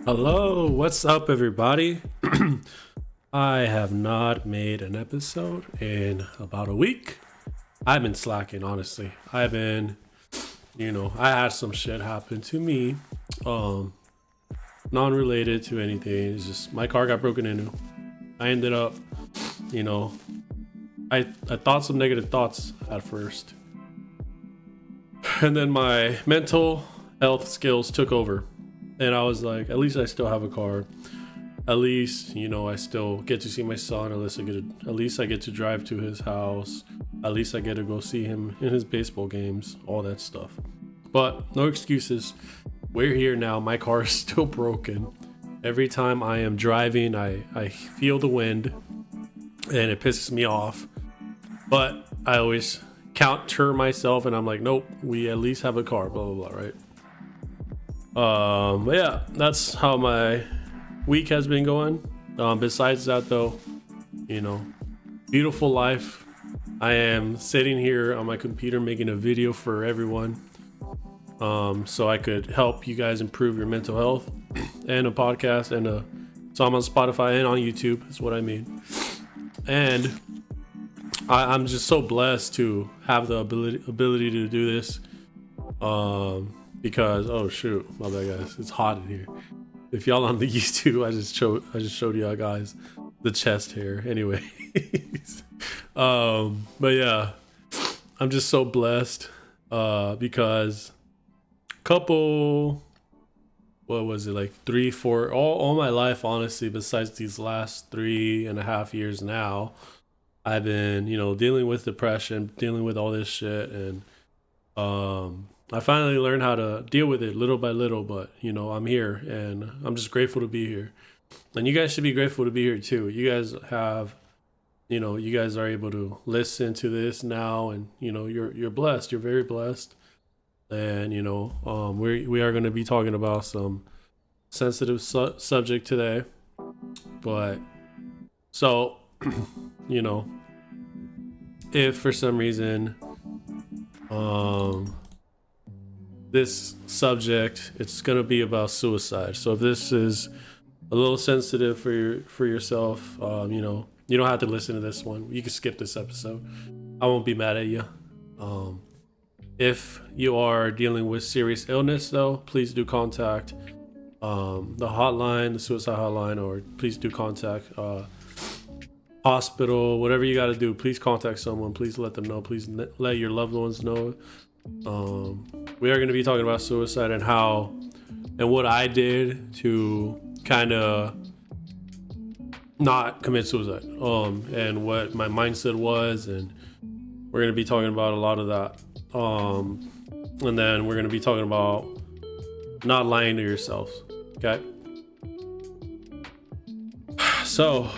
Hello, what's up, everybody? I have not made an episode in about a week. I've been slacking, honestly. I had some shit happen to me, um, non-related to anything. It's just my car got broken into. I ended up, you know, I thought some negative thoughts at first, and then my mental health skills took over, and I was like, at least I still have a car. At least I still get to see my son. At least I get to drive to his house. At least I get to go see him in his baseball games, all that stuff. But no excuses. We're here now. My car is still broken. Every time I am driving, I feel the wind and it pisses me off. But I always counter myself and I'm like, nope, we at least have a car, blah blah blah, right? But yeah, that's how my week has been going. Besides that, though, you know, beautiful life. I am sitting here on my computer making a video for everyone, so I could help you guys improve your mental health, and a podcast, so I'm on Spotify and on YouTube. Is what I mean. And I'm just so blessed to have the ability to do this. Because oh shoot, my bad guys, it's hot in here. If y'all on the YouTube, I just showed y'all guys the chest hair. Anyways, but yeah, I'm just so blessed because couple, what was it, like 3 4 all my life, honestly, besides these last 3.5 years now, I've been dealing with depression, dealing with all this shit, and I finally learned how to deal with it little by little, but I'm here and I'm just grateful to be here. And you guys should be grateful to be here too. You guys have, you guys are able to listen to this now, and you're blessed. You're very blessed. And we are going to be talking about some sensitive subject today. But so, you know, if for some reason this subject, it's going to be about suicide. So if this is a little sensitive for yourself, you don't have to listen to this one. You can skip this episode. I won't be mad at you. If you are dealing with serious illness, though, please do contact the hotline, the suicide hotline, or please do contact hospital, whatever you got to do. Please contact someone. Please let them know. Please let your loved ones know. We are going to be talking about suicide and how and what I did to kind of not commit suicide, and what my mindset was, and we're going to be talking about a lot of that. And then we're going to be talking about not lying to yourself. Okay. So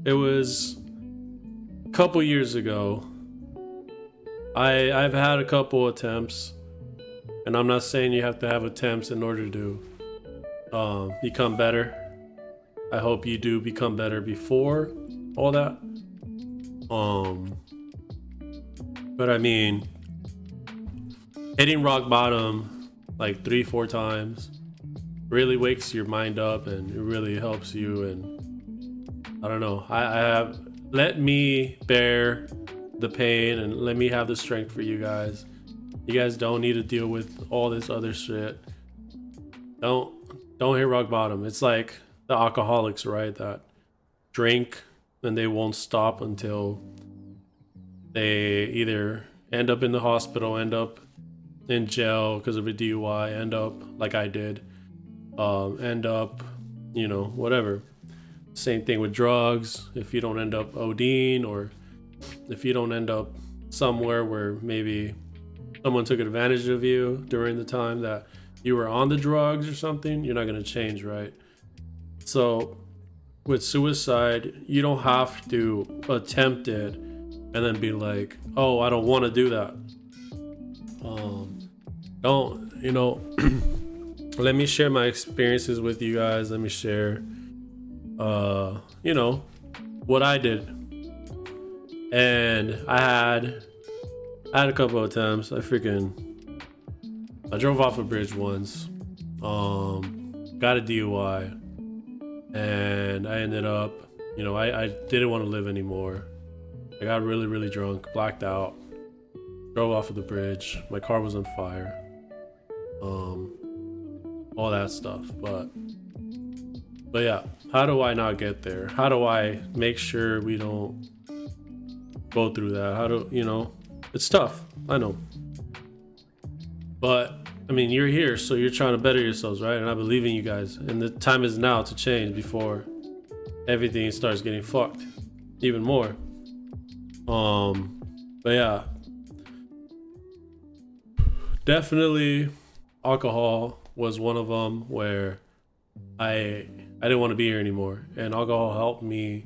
it was a couple years ago. I've had a couple attempts, and I'm not saying you have to have attempts in order to become better. I hope you do become better before all that. But I mean, hitting rock bottom like 3-4 times really wakes your mind up, and it really helps you. And I don't know, I have let me bear the pain and let me have the strength for you guys. You guys don't need to deal with all this other shit. Don't hit rock bottom. It's like the alcoholics, right? That drink and they won't stop until they either end up in the hospital, end up in jail because of a DUI, end up like I did, end up, whatever. Same thing with drugs. If you don't end up ODing, or if you don't end up somewhere where maybe someone took advantage of you during the time that you were on the drugs or something, you're not going to change, right? So with suicide, you don't have to attempt it and then be like, oh, I don't want to do that. Don't, let me share my experiences with you guys. Let me share, what I did. And I had a couple of times. I drove off a bridge once. got a DUI, and I ended up, I didn't want to live anymore. I got really, really drunk, blacked out, drove off of the bridge. My car was on fire. All that stuff. But yeah, how do I not get there? How do I make sure we don't go through that? It's tough. I know. But I mean, you're here, so you're trying to better yourselves, right? And I believe in you guys. And the time is now to change before everything starts getting fucked even more. But yeah, definitely alcohol was one of them where I didn't want to be here anymore, and alcohol helped me,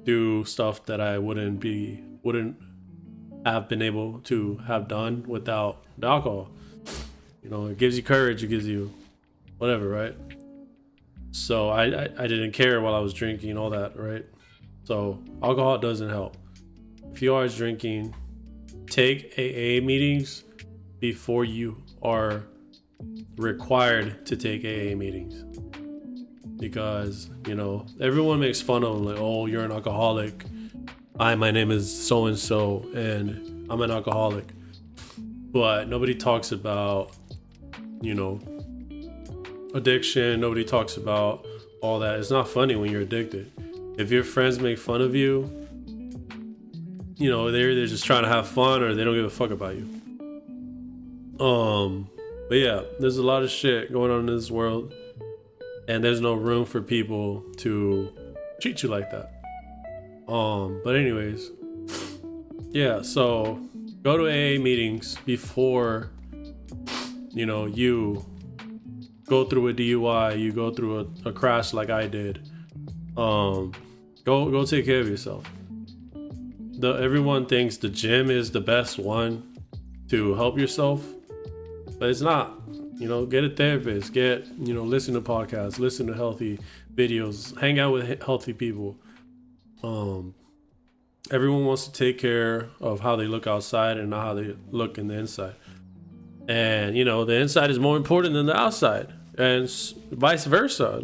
do stuff that I wouldn't have been able to have done without the alcohol. It gives you courage, it gives you whatever, right? So I didn't care while I was drinking, all that, right? So alcohol doesn't help. If you are drinking, take AA meetings before you are required to take AA meetings, because everyone makes fun of them, like, oh, you're an alcoholic. My name is so and so, and I'm an alcoholic. But nobody talks about addiction. Nobody talks about all that. It's not funny when you're addicted. If your friends make fun of you, they're just trying to have fun, or they don't give a fuck about you. But yeah, there's a lot of shit going on in this world, and there's no room for people to treat you like that. But anyways, yeah, so go to AA meetings before you go through a DUI, you go through a crash like I did. Go take care of yourself. Everyone thinks the gym is the best one to help yourself, but it's not. Get a therapist, listen to podcasts, listen to healthy videos, hang out with healthy people. Everyone wants to take care of how they look outside and not how they look in the inside. And the inside is more important than the outside, and vice versa.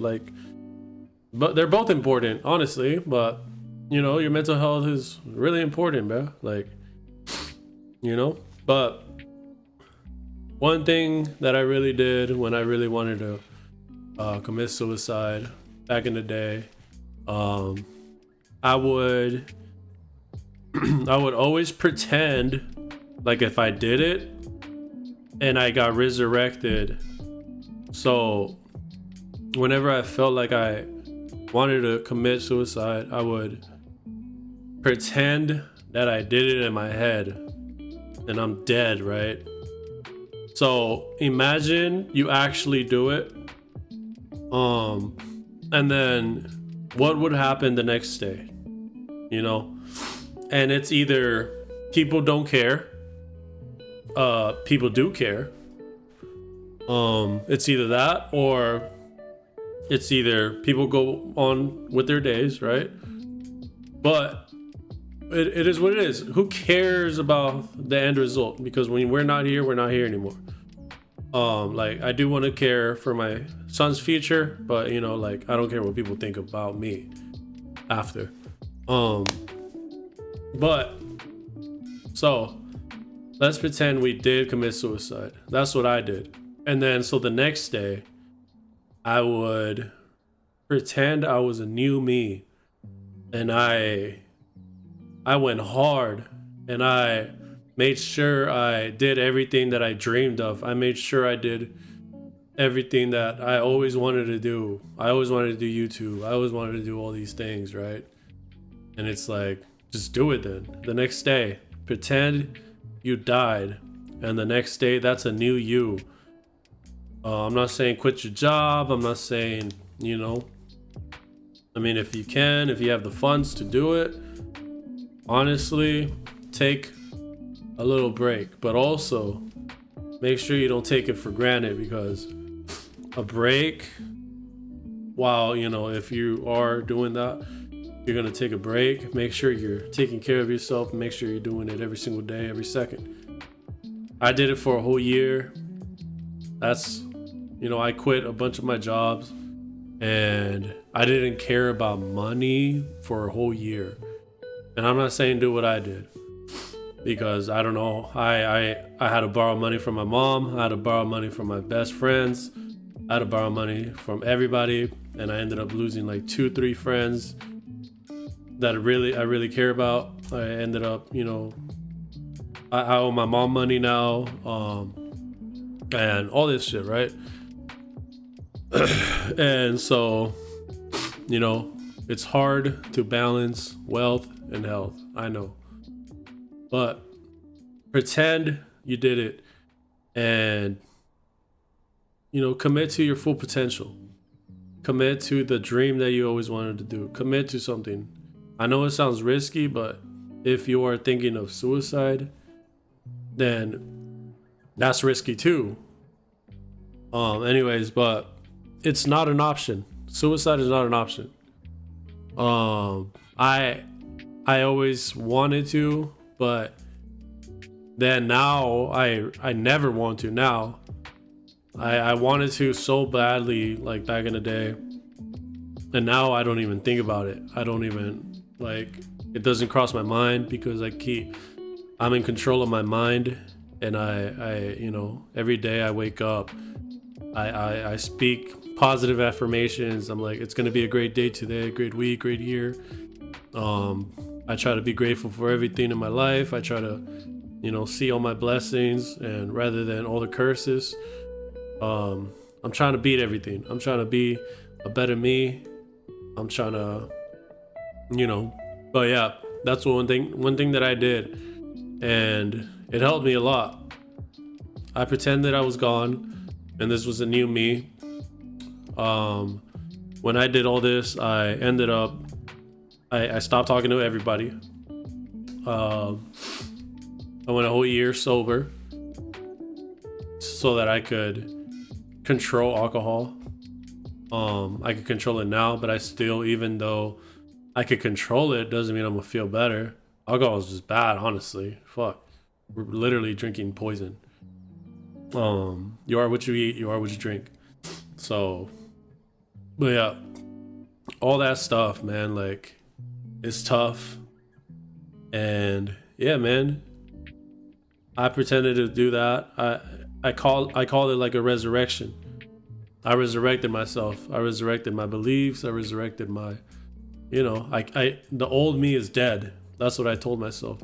But they're both important, honestly. But your mental health is really important, bro. But one thing that I really did when I really wanted to commit suicide back in the day, I would always pretend like if I did it and I got resurrected. So whenever I felt like I wanted to commit suicide, I would pretend that I did it in my head and I'm dead, right? So imagine you actually do it, and then what would happen the next day, and it's either people don't care, people do care. It's either that, or it's either people go on with their days, right? But it is what it is. Who cares about the end result? Because when we're not here anymore. I do want to care for my son's future, but I don't care what people think about me after. But so let's pretend we did commit suicide. That's what I did. And then so the next day I would pretend I was a new me, and I went hard, and I made sure I did everything that I dreamed of. I made sure I did everything that I always wanted to do. I always wanted to do YouTube. I always wanted to do all these things, right? And it's like, just do it then. The next day, pretend you died, and the next day, that's a new you. I'm not saying quit your job. I'm not saying, I mean, if you have the funds to do it, honestly, take a little break, but also make sure you don't take it for granted, because a break, while if you are doing that, you're gonna take a break, make sure you're taking care of yourself, make sure you're doing it every single day, every second. I did it for a whole year. That's You know, I quit a bunch of my jobs and I didn't care about money for a whole year. And I'm not saying do what I did, because I don't know. I had to borrow money from my mom. I had to borrow money from my best friends. I had to borrow money from everybody, and I ended up losing like 2-3 friends that I really care about. I ended up, you know, I owe my mom money now, and all this shit, right? And so, you know, it's hard to balance wealth and health. I know, but pretend you did it, and you know, commit to your full potential. Commit to the dream that you always wanted to do. Commit to something. I know it sounds risky, but if you are thinking of suicide, then that's risky too. Anyways, but it's not an option. Suicide is not an option. I always wanted to, but then now I never want to now. I wanted to so badly, like back in the day, and now I don't even think about it. I don't even, like, it doesn't cross my mind, because I'm in control of my mind, and I you know, every day I wake up, I speak positive affirmations. I'm like, it's gonna be a great day today, great week, great year. I try to be grateful for everything in my life. I try to, you know, see all my blessings, and rather than all the curses. I'm trying to beat everything. I'm trying to be a better me. I'm trying to, you know, but yeah, that's one thing that I did, and it helped me a lot. I pretended I was gone, and this was a new me. When I did all this, I ended up, I stopped talking to everybody. I went a whole year sober so that I could control alcohol. I could control it now, but I still, even though I could control it, doesn't mean I'm gonna feel better. Alcohol is just bad, honestly. Fuck, we're literally drinking poison. You are what you eat, you are what you drink. So, but yeah, all that stuff, man, like, it's tough. And yeah, man, I pretended to do that. I call it like a resurrection. I resurrected myself. I resurrected my beliefs. I resurrected my, you know, the old me is dead. That's what I told myself.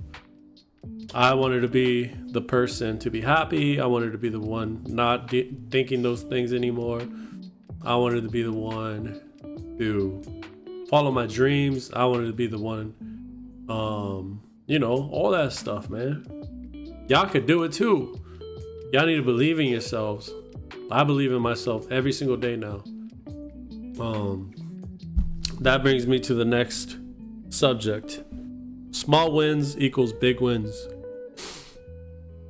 I wanted to be the person to be happy. I wanted to be the one not thinking those things anymore. I wanted to be the one to follow my dreams. I wanted to be the one, you know, all that stuff, man. Y'all could do it too. Y'all need to believe in yourselves. I believe in myself every single day now. That brings me to the next subject. Small wins equals big wins.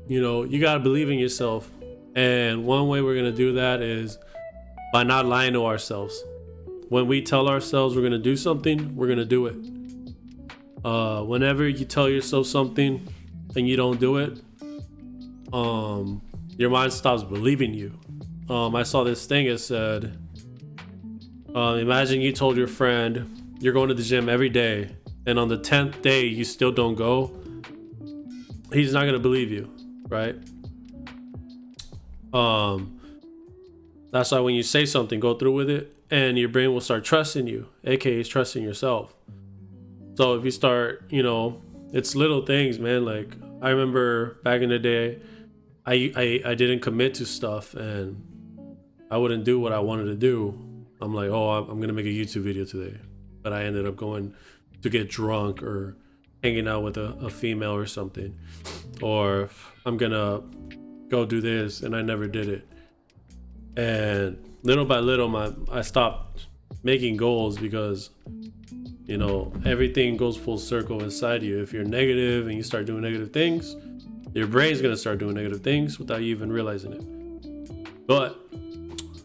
You know, you gotta believe in yourself. And one way we're gonna do that is by not lying to ourselves. When we tell ourselves we're gonna do something, we're gonna do it. Whenever you tell yourself something and you don't do it, your mind stops believing you. I saw this thing. It said, imagine you told your friend you're going to the gym every day, and on the 10th day you still don't go. He's not gonna believe you, right? That's why when you say something, go through with it, and your brain will start trusting you, aka trusting yourself. So if you start, you know, it's little things, man. Like, I remember back in the day, I didn't commit to stuff, and I wouldn't do what I wanted to do. I'm like, oh, I'm gonna make a YouTube video today, but I ended up going to get drunk or hanging out with a female or something, or I'm gonna go do this, and I never did it. And little by little, I stopped making goals, because, you know, everything goes full circle inside you. If you're negative and you start doing negative things, your brain's gonna start doing negative things without you even realizing it. But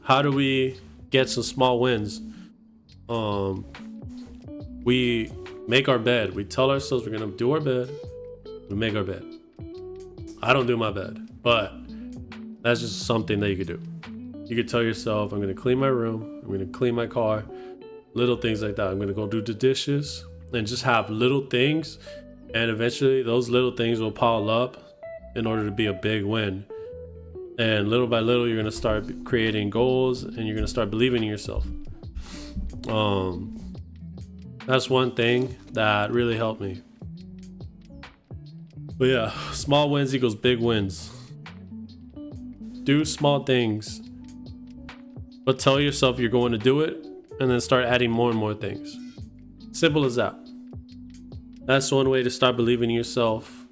how do we get some small wins? We make our bed. We tell ourselves we're gonna do our bed. We make our bed. I don't do my bed, but that's just something that you could do. You could tell yourself, I'm going to clean my room, I'm going to clean my car, little things like that. I'm going to go do the dishes, and just have little things, and eventually those little things will pile up in order to be a big win. And little by little, you're going to start creating goals, and you're going to start believing in yourself. That's one thing that really helped me. But yeah, small wins equals big wins. Do small things, but tell yourself you're going to do it, and then start adding more and more things. Simple as that. That's one way to start believing in yourself.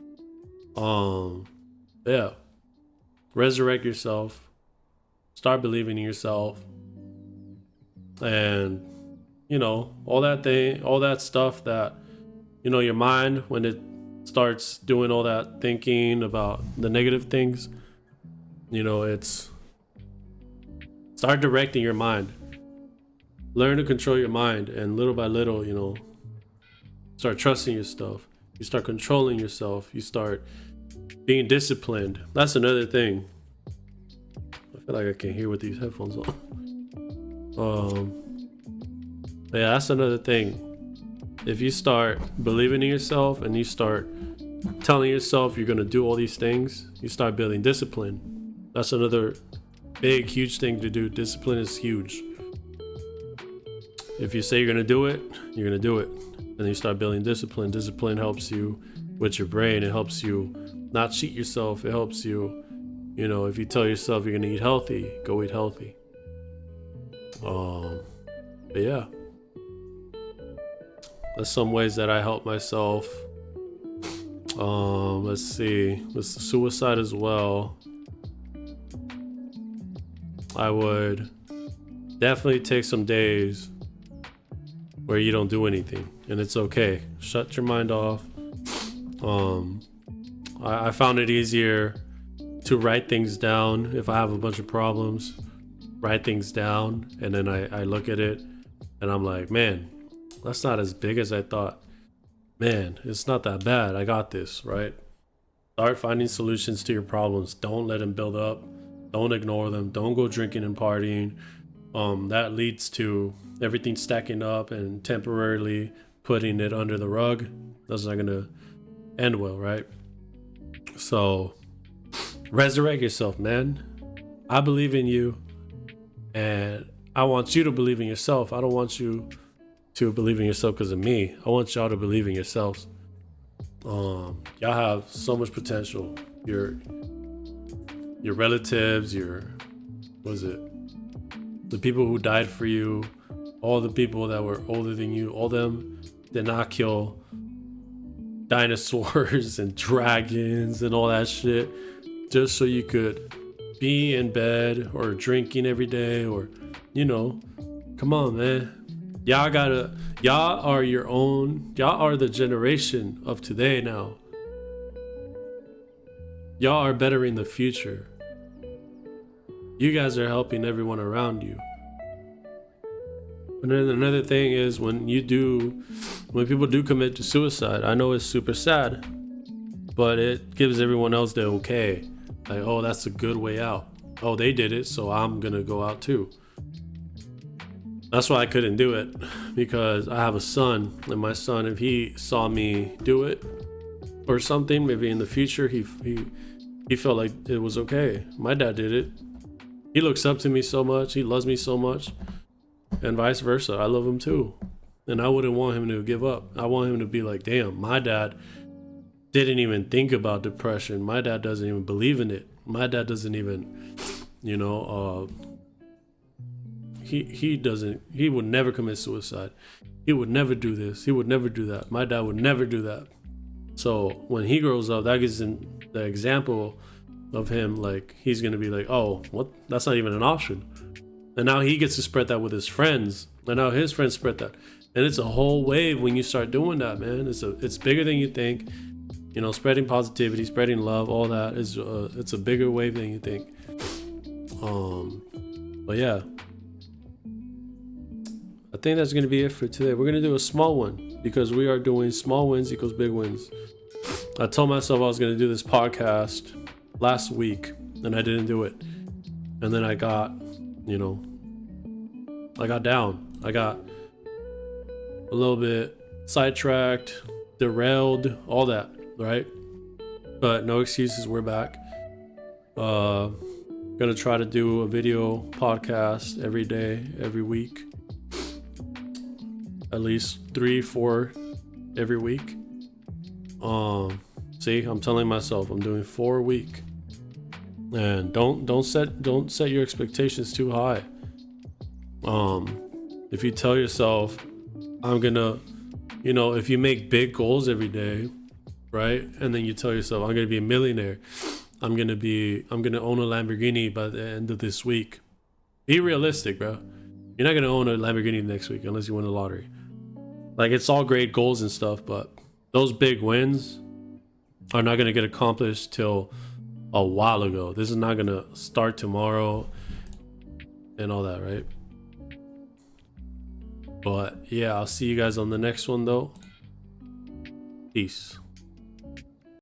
Yeah. Resurrect yourself. Start believing in yourself. And, all that stuff that, your mind, when it starts doing all that thinking about the negative things, it's start directing your mind. Learn to control your mind, and little by little, start trusting your stuff. You start controlling yourself. You start being disciplined. That's another thing. I feel like I can't hear with these headphones on. Yeah, that's another thing. If you start believing in yourself and you start telling yourself you're going to do all these things, you start building discipline. That's another big, huge thing to do. Discipline is huge. If you say you're going to do it, you're going to do it. And you start building discipline. Discipline helps you with your brain. It helps you not cheat yourself. It helps you, if you tell yourself you're going to eat healthy, go eat healthy. But yeah. That's some ways that I help myself. Let's see. With suicide as well, I would definitely take some days where you don't do anything, and it's okay. Shut your mind off. I found it easier to write things down if I have a bunch of problems. Write things down, and then I look at it, and I'm like, man, that's not as big as I thought. Man, it's not that bad. I got this, right? Start finding solutions to your problems. Don't let them build up. Don't ignore them. Don't go drinking and partying. That leads to everything stacking up and temporarily putting it under the rug. That's not going to end well, right? So resurrect yourself, man. I believe in you, and I want you to believe in yourself. I don't want you to believe in yourself because of me. I want y'all to believe in yourselves. Y'all have so much potential. Your relatives, the people who died for you, all the people that were older than you, all them did not kill dinosaurs and dragons and all that shit just so you could be in bed or drinking every day, or come on, man. Y'all are the generation of today now. Y'all are bettering the future. You guys are helping everyone around you. And then another thing is when people do commit to suicide, I know it's super sad, but it gives everyone else the okay. Like, oh, that's a good way out. Oh, they did it, so I'm gonna go out too. That's why I couldn't do it, because I have a son, and my son, if he saw me do it or something, maybe in the future, he felt like it was okay. My dad did it. He looks up to me so much. He loves me so much, and vice versa. I love him too, and I wouldn't want him to give up. I want him to be like, damn, my dad didn't even think about depression. My dad doesn't even believe in it. My dad doesn't even, he would never commit suicide. He would never do this. He would never do that. My dad would never do that. So when he grows up, that gives him the example of him, like, he's going to be like, oh, what? That's not even an option. And now he gets to spread that with his friends. And now his friends spread that. And it's a whole wave when you start doing that, man. It's bigger than you think. Spreading positivity, spreading love, all that is it's a bigger wave than you think. But yeah, I think that's gonna be it for today. We're gonna do a small one because we are doing small wins equals big wins. I told myself I was gonna do this podcast last week, and I didn't do it. And then I got, you know, I got down. I got a little bit sidetracked, derailed, all that, right? But no excuses, we're back. Gonna try to do a video podcast every day, every week. At least 3-4 every week. See, I'm telling myself I'm doing 4 a week. And don't set your expectations too high. If you tell yourself I'm gonna, you know, if you make big goals every day, right? And then you tell yourself I'm gonna be a millionaire. I'm gonna own a Lamborghini by the end of this week. Be realistic, bro. You're not gonna own a Lamborghini next week unless you win the lottery. Like, it's all great goals and stuff, but those big wins are not gonna get accomplished till a while ago. This is not gonna start tomorrow and all that, right? But yeah, I'll see you guys on the next one though. Peace.